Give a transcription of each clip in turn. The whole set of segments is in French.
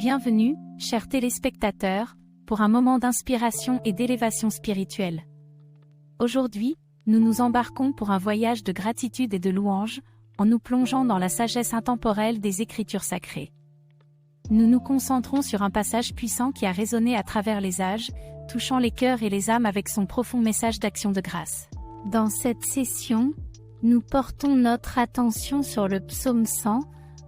Bienvenue, chers téléspectateurs, pour un moment d'inspiration et d'élévation spirituelle. Aujourd'hui, nous nous embarquons pour un voyage de gratitude et de louange, en nous plongeant dans la sagesse intemporelle des Écritures sacrées. Nous nous concentrons sur un passage puissant qui a résonné à travers les âges, touchant les cœurs et les âmes avec son profond message d'action de grâce. Dans cette session, nous portons notre attention sur le psaume 100,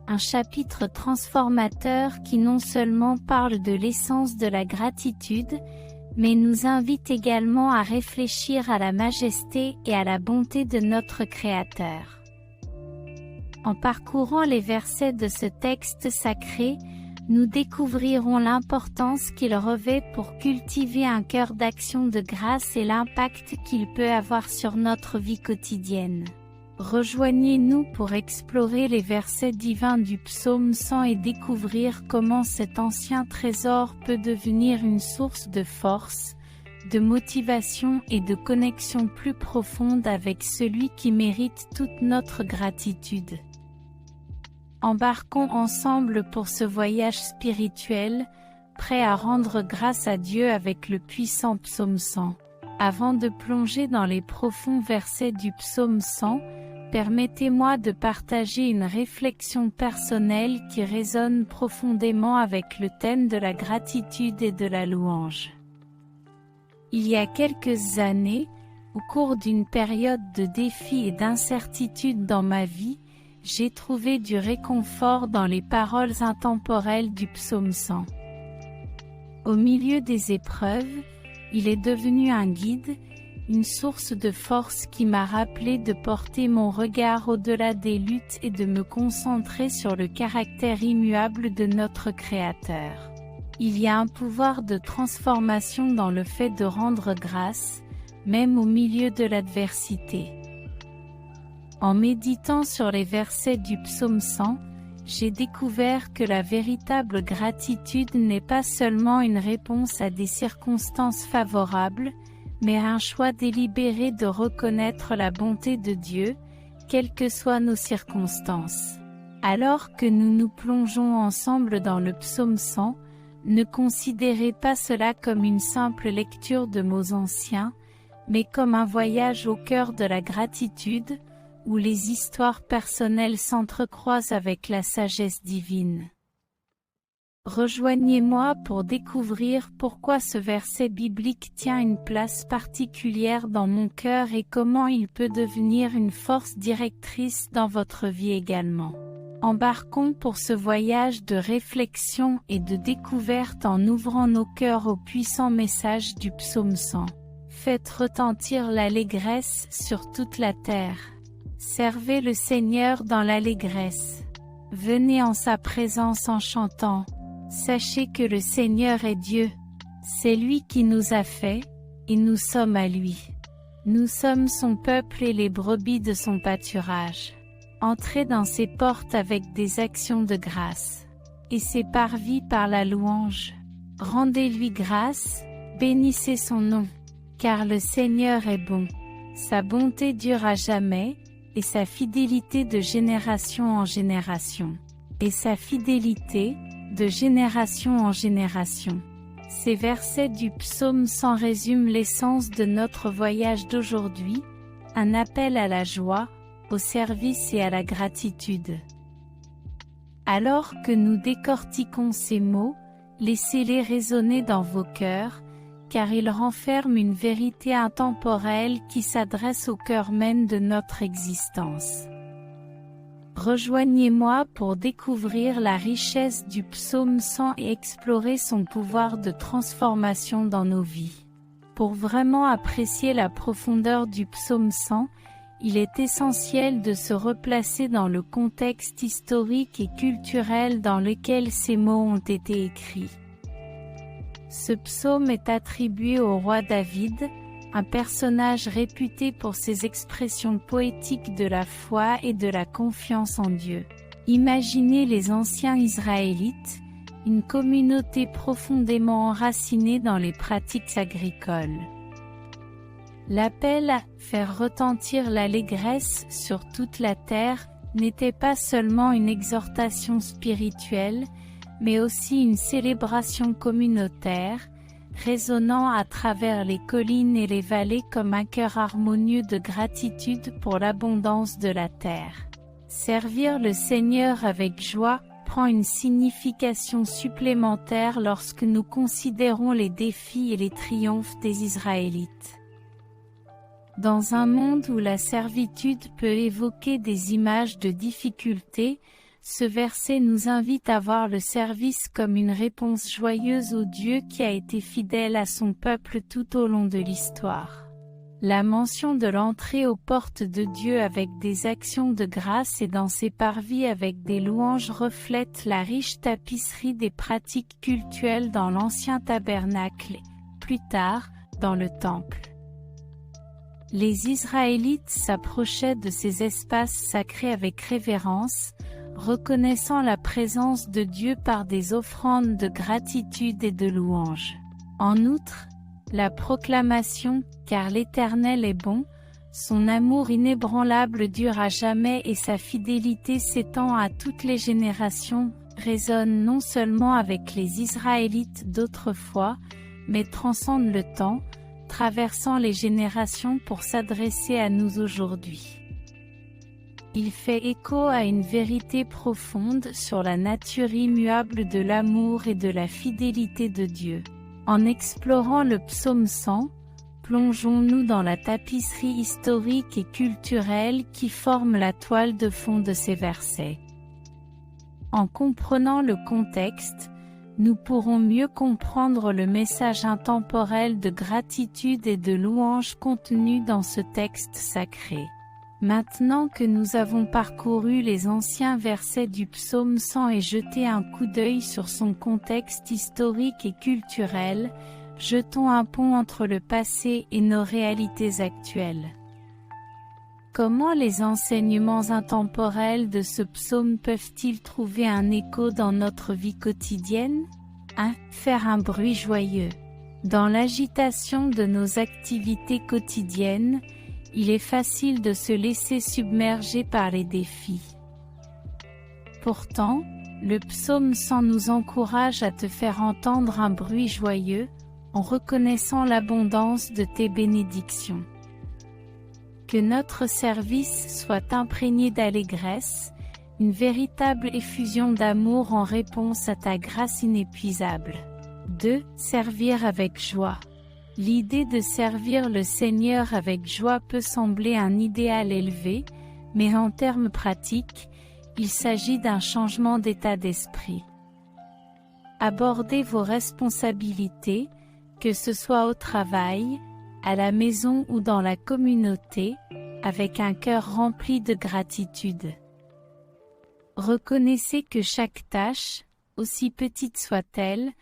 un chapitre transformateur qui non seulement parle de l'essence de la gratitude, mais nous invite également à réfléchir à la majesté et à la bonté de notre Créateur. En parcourant les versets de ce texte sacré, nous découvrirons l'importance qu'il revêt pour cultiver un cœur d'action de grâce et l'impact qu'il peut avoir sur notre vie quotidienne. Rejoignez-nous pour explorer les versets divins du psaume 100 et découvrir comment cet ancien trésor peut devenir une source de force, de motivation et de connexion plus profonde avec celui qui mérite toute notre gratitude. Embarquons ensemble pour ce voyage spirituel, prêt à rendre grâce à Dieu avec le puissant psaume 100. Avant de plonger dans les profonds versets du psaume 100, permettez-moi de partager une réflexion personnelle qui résonne profondément avec le thème de la gratitude et de la louange. Il y a quelques années, au cours d'une période de défis et d'incertitude dans ma vie, j'ai trouvé du réconfort dans les paroles intemporelles du psaume 100. Au milieu des épreuves, il est devenu un guide, une source de force qui m'a rappelé de porter mon regard au-delà des luttes et de me concentrer sur le caractère immuable de notre Créateur. Il y a un pouvoir de transformation dans le fait de rendre grâce, même au milieu de l'adversité. En méditant sur les versets du psaume 100, j'ai découvert que la véritable gratitude n'est pas seulement une réponse à des circonstances favorables, mais un choix délibéré de reconnaître la bonté de Dieu, quelles que soient nos circonstances. Alors que nous nous plongeons ensemble dans le psaume 100, ne considérez pas cela comme une simple lecture de mots anciens, mais comme un voyage au cœur de la gratitude, où les histoires personnelles s'entrecroisent avec la sagesse divine. Rejoignez-moi pour découvrir pourquoi ce verset biblique tient une place particulière dans mon cœur et comment il peut devenir une force directrice dans votre vie également. Embarquons pour ce voyage de réflexion et de découverte en ouvrant nos cœurs au puissant message du psaume 100. Faites retentir l'allégresse sur toute la terre. Servez le Seigneur dans l'allégresse. Venez en sa présence en chantant. Sachez que le Seigneur est Dieu. C'est lui qui nous a fait, et nous sommes à lui. Nous sommes son peuple et les brebis de son pâturage. Entrez dans ses portes avec des actions de grâce, et ses parvis par la louange. Rendez-lui grâce, bénissez son nom, car le Seigneur est bon. Sa bonté dure à jamais, et sa fidélité de génération en génération. Et sa fidélité, de génération en génération. Ces versets du psaume 100 résument l'essence de notre voyage d'aujourd'hui, un appel à la joie, au service et à la gratitude. Alors que nous décortiquons ces mots, laissez-les résonner dans vos cœurs, car ils renferment une vérité intemporelle qui s'adresse au cœur même de notre existence. Rejoignez-moi pour découvrir la richesse du psaume 100 et explorer son pouvoir de transformation dans nos vies. Pour vraiment apprécier la profondeur du psaume 100, il est essentiel de se replacer dans le contexte historique et culturel dans lequel ces mots ont été écrits. Ce psaume est attribué au roi David, un personnage réputé pour ses expressions poétiques de la foi et de la confiance en Dieu. Imaginez les anciens Israélites, une communauté profondément enracinée dans les pratiques agricoles. L'appel à « faire retentir l'allégresse sur toute la terre » n'était pas seulement une exhortation spirituelle, mais aussi une célébration communautaire, résonnant à travers les collines et les vallées comme un chœur harmonieux de gratitude pour l'abondance de la terre. Servir le Seigneur avec joie prend une signification supplémentaire lorsque nous considérons les défis et les triomphes des Israélites. Dans un monde où la servitude peut évoquer des images de difficulté, ce verset nous invite à voir le service comme une réponse joyeuse au Dieu qui a été fidèle à son peuple tout au long de l'histoire. La mention de l'entrée aux portes de Dieu avec des actions de grâce et dans ses parvis avec des louanges reflète la riche tapisserie des pratiques cultuelles dans l'ancien tabernacle et, plus tard, dans le temple. Les Israélites s'approchaient de ces espaces sacrés avec révérence, reconnaissant la présence de Dieu par des offrandes de gratitude et de louange. En outre, la proclamation « Car l'Éternel est bon », son amour inébranlable dure à jamais et sa fidélité s'étend à toutes les générations, résonne non seulement avec les Israélites d'autrefois, mais transcende le temps, traversant les générations pour s'adresser à nous aujourd'hui. Il fait écho à une vérité profonde sur la nature immuable de l'amour et de la fidélité de Dieu. En explorant le psaume 100, plongeons-nous dans la tapisserie historique et culturelle qui forme la toile de fond de ces versets. En comprenant le contexte, nous pourrons mieux comprendre le message intemporel de gratitude et de louange contenu dans ce texte sacré. Maintenant que nous avons parcouru les anciens versets du psaume 100 et jeté un coup d'œil sur son contexte historique et culturel, jetons un pont entre le passé et nos réalités actuelles. Comment les enseignements intemporels de ce psaume peuvent-ils trouver un écho dans notre vie quotidienne? 1. Faire un bruit joyeux. Dans l'agitation de nos activités quotidiennes, il est facile de se laisser submerger par les défis. Pourtant, le psaume 100 nous encourage à te faire entendre un bruit joyeux, en reconnaissant l'abondance de tes bénédictions. Que notre service soit imprégné d'allégresse, une véritable effusion d'amour en réponse à ta grâce inépuisable. 2. Servir avec joie. L'idée de servir le Seigneur avec joie peut sembler un idéal élevé, mais en termes pratiques, il s'agit d'un changement d'état d'esprit. Abordez vos responsabilités, que ce soit au travail, à la maison ou dans la communauté, avec un cœur rempli de gratitude. Reconnaissez que chaque tâche, aussi petite soit-elle,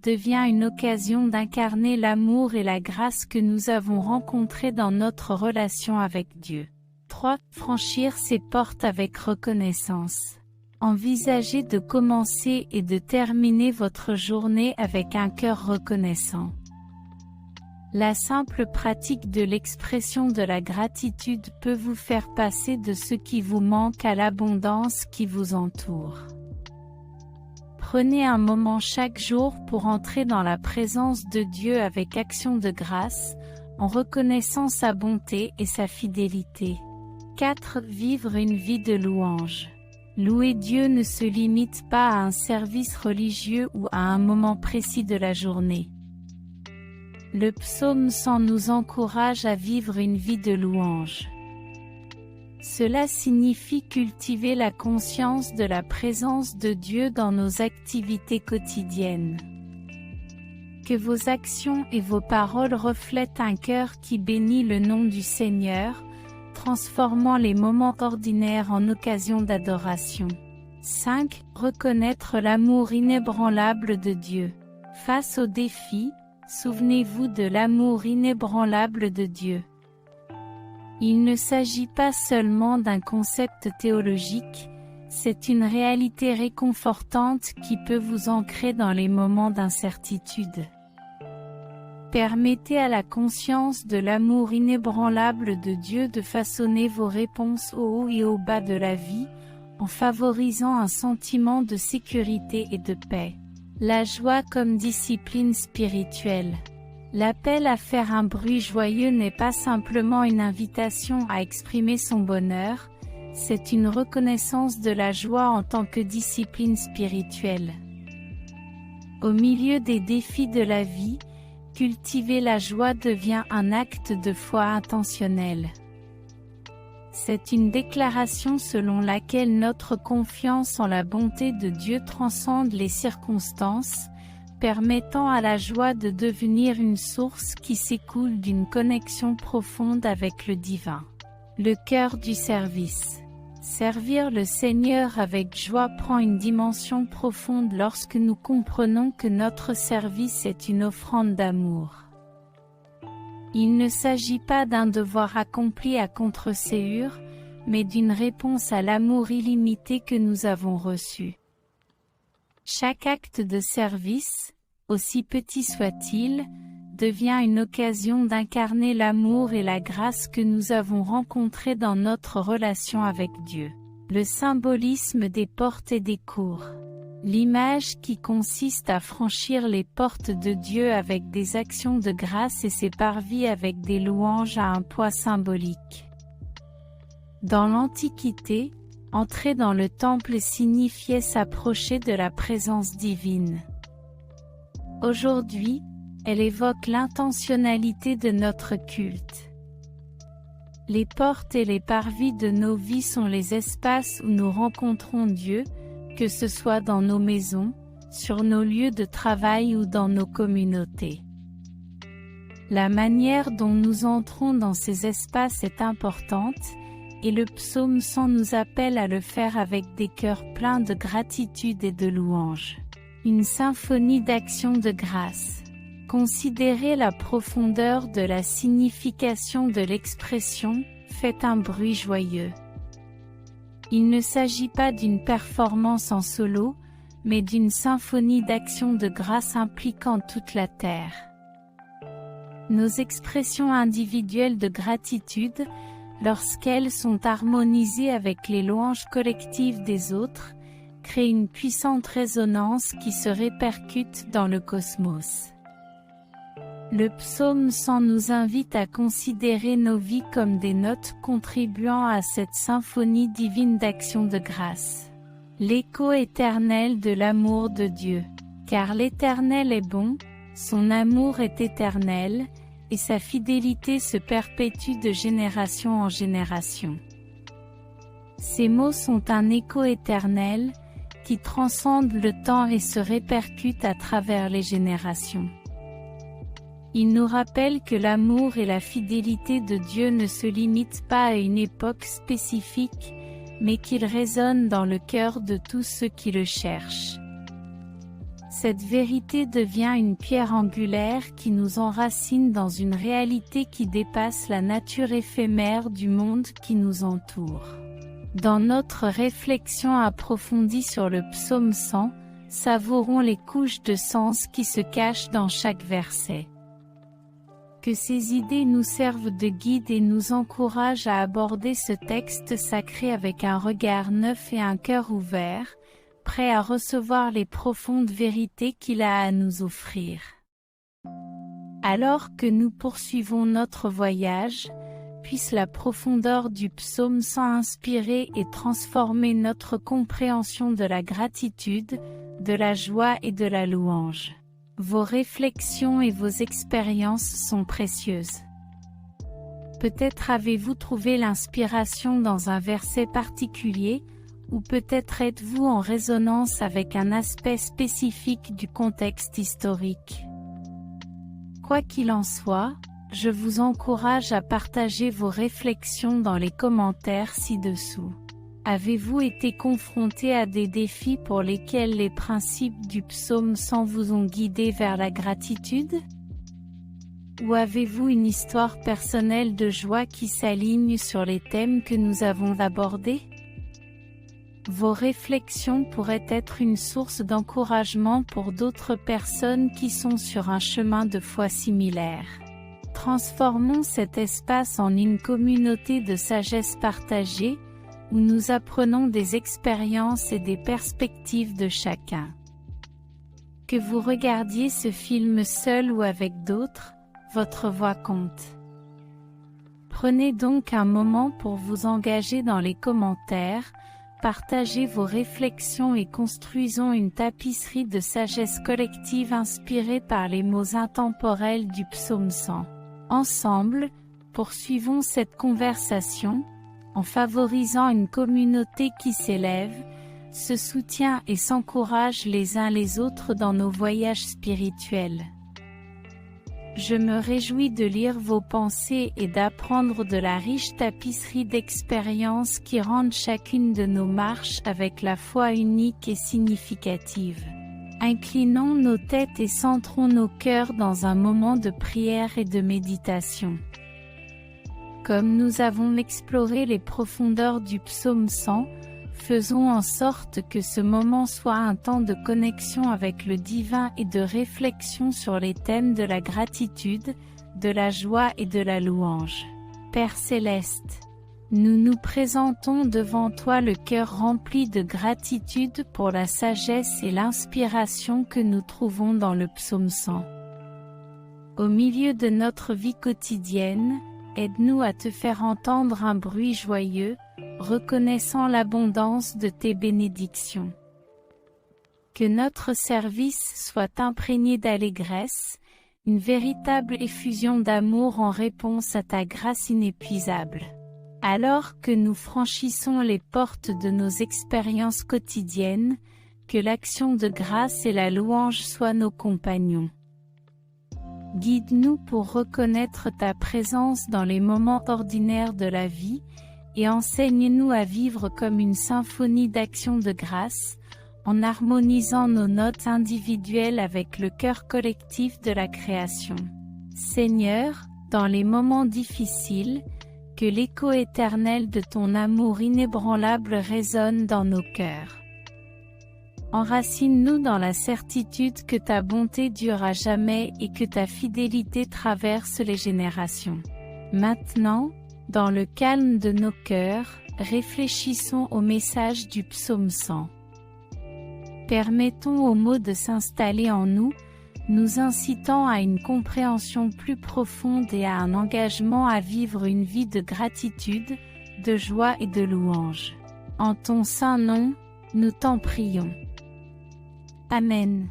devient une occasion d'incarner l'amour et la grâce que nous avons rencontrés dans notre relation avec Dieu. 3. Franchir ces portes avec reconnaissance. Envisagez de commencer et de terminer votre journée avec un cœur reconnaissant. La simple pratique de l'expression de la gratitude peut vous faire passer de ce qui vous manque à l'abondance qui vous entoure. Prenez un moment chaque jour pour entrer dans la présence de Dieu avec action de grâce, en reconnaissant sa bonté et sa fidélité. 4. Vivre une vie de louange. Louer Dieu ne se limite pas à un service religieux ou à un moment précis de la journée. Le psaume 100 nous encourage à vivre une vie de louange. Cela signifie cultiver la conscience de la présence de Dieu dans nos activités quotidiennes. Que vos actions et vos paroles reflètent un cœur qui bénit le nom du Seigneur, transformant les moments ordinaires en occasions d'adoration. 5. Reconnaître l'amour inébranlable de Dieu. Face aux défis, souvenez-vous de l'amour inébranlable de Dieu. Il ne s'agit pas seulement d'un concept théologique, c'est une réalité réconfortante qui peut vous ancrer dans les moments d'incertitude. Permettez à la conscience de l'amour inébranlable de Dieu de façonner vos réponses au haut et au bas de la vie, en favorisant un sentiment de sécurité et de paix. La joie comme discipline spirituelle. L'appel à faire un bruit joyeux n'est pas simplement une invitation à exprimer son bonheur, c'est une reconnaissance de la joie en tant que discipline spirituelle. Au milieu des défis de la vie, cultiver la joie devient un acte de foi intentionnel. C'est une déclaration selon laquelle notre confiance en la bonté de Dieu transcende les circonstances, permettant à la joie de devenir une source qui s'écoule d'une connexion profonde avec le divin. Le cœur du service. Servir le Seigneur avec joie prend une dimension profonde lorsque nous comprenons que notre service est une offrande d'amour. Il ne s'agit pas d'un devoir accompli à contre-ségur, mais d'une réponse à l'amour illimité que nous avons reçu. Chaque acte de service, aussi petit soit-il, devient une occasion d'incarner l'amour et la grâce que nous avons rencontrés dans notre relation avec Dieu. Le symbolisme des portes et des cours. L'image qui consiste à franchir les portes de Dieu avec des actions de grâce et ses parvis avec des louanges a un poids symbolique. Dans l'Antiquité, entrer dans le temple signifiait s'approcher de la présence divine. Aujourd'hui, elle évoque l'intentionnalité de notre culte. Les portes et les parvis de nos vies sont les espaces où nous rencontrons Dieu, que ce soit dans nos maisons, sur nos lieux de travail ou dans nos communautés. La manière dont nous entrons dans ces espaces est importante, et le psaume 100 nous appelle à le faire avec des cœurs pleins de gratitude et de louange. Une symphonie d'action de grâce. Considérez la profondeur de la signification de l'expression « faites un bruit joyeux ». Il ne s'agit pas d'une performance en solo, mais d'une symphonie d'action de grâce impliquant toute la terre. Nos expressions individuelles de gratitude, lorsqu'elles sont harmonisées avec les louanges collectives des autres, créent une puissante résonance qui se répercute dans le cosmos. Le psaume 100 nous invite à considérer nos vies comme des notes contribuant à cette symphonie divine d'action de grâce. L'écho éternel de l'amour de Dieu. Car l'Éternel est bon, son amour est éternel, et sa fidélité se perpétue de génération en génération. Ces mots sont un écho éternel, qui transcende le temps et se répercute à travers les générations. Il nous rappelle que l'amour et la fidélité de Dieu ne se limitent pas à une époque spécifique, mais qu'ils résonnent dans le cœur de tous ceux qui le cherchent. Cette vérité devient une pierre angulaire qui nous enracine dans une réalité qui dépasse la nature éphémère du monde qui nous entoure. Dans notre réflexion approfondie sur le psaume 100, savourons les couches de sens qui se cachent dans chaque verset. Que ces idées nous servent de guide et nous encouragent à aborder ce texte sacré avec un regard neuf et un cœur ouvert, prêt à recevoir les profondes vérités qu'il a à nous offrir. Alors que nous poursuivons notre voyage, puisse la profondeur du psaume 100 inspirer et transformer notre compréhension de la gratitude, de la joie et de la louange. Vos réflexions et vos expériences sont précieuses. Peut-être avez-vous trouvé l'inspiration dans un verset particulier, ou peut-être êtes-vous en résonance avec un aspect spécifique du contexte historique. Quoi qu'il en soit, je vous encourage à partager vos réflexions dans les commentaires ci-dessous. Avez-vous été confronté à des défis pour lesquels les principes du psaume 100 vous ont guidé vers la gratitude? Ou avez-vous une histoire personnelle de joie qui s'aligne sur les thèmes que nous avons abordés? Vos réflexions pourraient être une source d'encouragement pour d'autres personnes qui sont sur un chemin de foi similaire. Transformons cet espace en une communauté de sagesse partagée, où nous apprenons des expériences et des perspectives de chacun. Que vous regardiez ce film seul ou avec d'autres, votre voix compte. Prenez donc un moment pour vous engager dans les commentaires, partagez vos réflexions et construisons une tapisserie de sagesse collective inspirée par les mots intemporels du psaume 100. Ensemble, poursuivons cette conversation, en favorisant une communauté qui s'élève, se soutient et s'encourage les uns les autres dans nos voyages spirituels. Je me réjouis de lire vos pensées et d'apprendre de la riche tapisserie d'expériences qui rendent chacune de nos marches avec la foi unique et significative. Inclinons nos têtes et centrons nos cœurs dans un moment de prière et de méditation. Comme nous avons exploré les profondeurs du psaume 100, faisons en sorte que ce moment soit un temps de connexion avec le divin et de réflexion sur les thèmes de la gratitude, de la joie et de la louange. Père céleste, nous nous présentons devant toi le cœur rempli de gratitude pour la sagesse et l'inspiration que nous trouvons dans le psaume 100. Au milieu de notre vie quotidienne, aide-nous à te faire entendre un bruit joyeux, reconnaissant l'abondance de tes bénédictions. Que notre service soit imprégné d'allégresse, une véritable effusion d'amour en réponse à ta grâce inépuisable. Alors que nous franchissons les portes de nos expériences quotidiennes, que l'action de grâce et la louange soient nos compagnons. Guide-nous pour reconnaître ta présence dans les moments ordinaires de la vie, et enseigne-nous à vivre comme une symphonie d'actions de grâce, en harmonisant nos notes individuelles avec le cœur collectif de la création. Seigneur, dans les moments difficiles, que l'écho éternel de ton amour inébranlable résonne dans nos cœurs. Enracine-nous dans la certitude que ta bonté dure à jamais et que ta fidélité traverse les générations. Maintenant, dans le calme de nos cœurs, réfléchissons au message du psaume 100. Permettons aux mots de s'installer en nous, nous incitant à une compréhension plus profonde et à un engagement à vivre une vie de gratitude, de joie et de louange. En ton saint nom, nous t'en prions. Amen.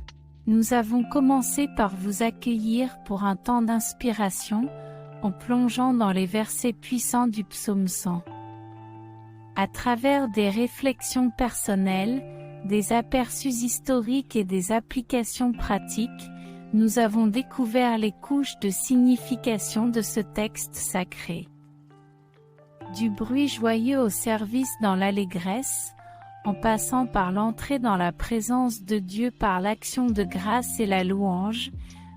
Nous avons commencé par vous accueillir pour un temps d'inspiration, en plongeant dans les versets puissants du psaume 100. À travers des réflexions personnelles, des aperçus historiques et des applications pratiques, nous avons découvert les couches de signification de ce texte sacré. Du bruit joyeux au service dans l'allégresse, en passant par l'entrée dans la présence de Dieu par l'action de grâce et la louange,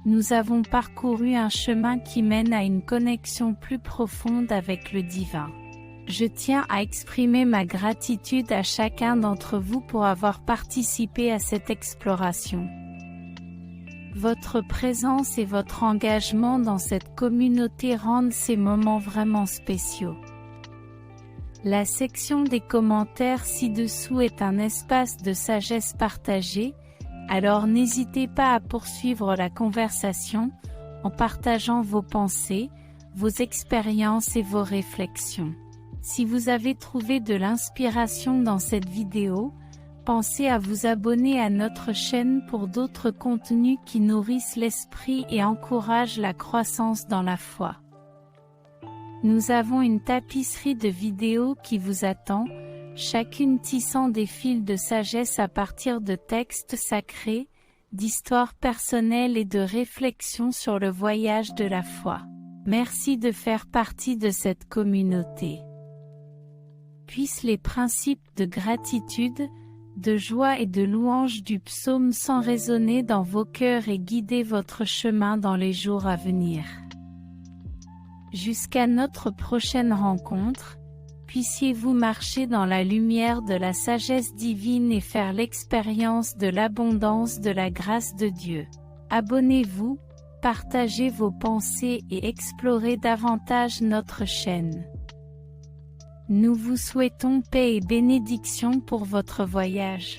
nous avons parcouru un chemin qui mène à une connexion plus profonde avec le divin. Je tiens à exprimer ma gratitude à chacun d'entre vous pour avoir participé à cette exploration. Votre présence et votre engagement dans cette communauté rendent ces moments vraiment spéciaux. La section des commentaires ci-dessous est un espace de sagesse partagée, alors n'hésitez pas à poursuivre la conversation, en partageant vos pensées, vos expériences et vos réflexions. Si vous avez trouvé de l'inspiration dans cette vidéo, pensez à vous abonner à notre chaîne pour d'autres contenus qui nourrissent l'esprit et encouragent la croissance dans la foi. Nous avons une tapisserie de vidéos qui vous attend, chacune tissant des fils de sagesse à partir de textes sacrés, d'histoires personnelles et de réflexions sur le voyage de la foi. Merci de faire partie de cette communauté. Puissent les principes de gratitude, de joie et de louange du psaume 100 résonner dans vos cœurs et guider votre chemin dans les jours à venir. Jusqu'à notre prochaine rencontre, puissiez-vous marcher dans la lumière de la sagesse divine et faire l'expérience de l'abondance de la grâce de Dieu. Abonnez-vous, partagez vos pensées et explorez davantage notre chaîne. Nous vous souhaitons paix et bénédiction pour votre voyage.